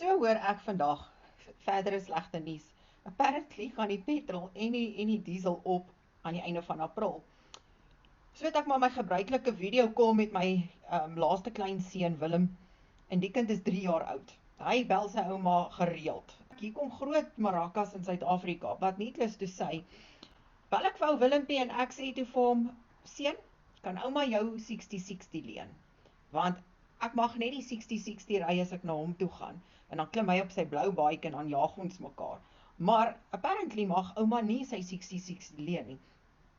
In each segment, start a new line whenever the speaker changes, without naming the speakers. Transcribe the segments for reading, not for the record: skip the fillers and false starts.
So hoor ek vandag verdere slegte nuus. Apparently gaan die petrol en die diesel op aan die einde van April. So het ek maar my gebruikelike video call met my laaste klein seun Willem, en die kind is 3 jaar oud. Hy bel sy ouma gereeld. Hier kom groot marakas in Suid-Afrika, wat needless to say, bel ek vir ou Willempie en ek sê toe vir hom, seun, kan ouma jou 60-60 leen? Want ek mag net die 60-60 ry as ek na hom toe gaan, en dan klim hy op sy blou bike en dan jaag ons mekaar. Maar apparently mag ouma nie sy 60-60 leen nie.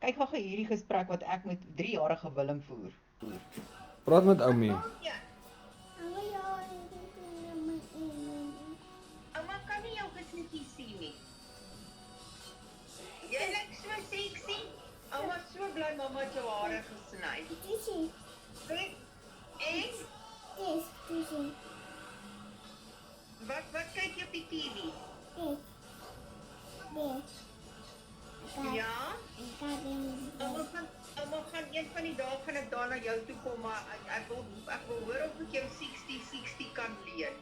Kyk gou hierdie gesprek wat ek met 3-jarige Willem voer.
Praat met Oumie.
Ouma kan nie jou gesliekie sien nie. Jy lyk so sexy. Ouma is so bly mamma het jou hare gesny. En? Wat kyk jy op die TV? Ja? Ouma gaan een van die dae gaan ek daar na jou toe kom, maar ek wil hoor of ek jou 60-60 kan leen.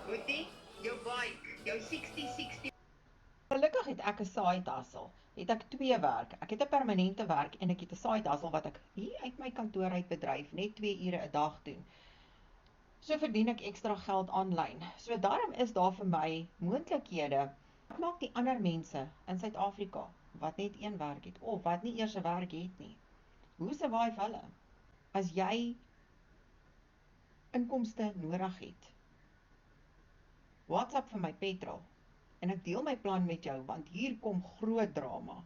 Boetie, jou bike, jou 60-60. Gelukkig het ek 'n side hustle. Het ek 2 werk. Ek het 'n permanente werk en ek het 'n side hustle wat ek hier uit my kantoor uit bedryf, net 2 ure 'n dag doen. So verdien ek ekstra geld aanlyn. So daarom is daar vir my moontlikhede. Wat maak die ander mense in Suid-Afrika wat net 1 werk het of wat nie eers 'n werk het nie? Hoe survive hulle? As jy inkomste nodig het, WhatsApp vir my petrol en ek deel my plan met jou, want hier kom groot drama.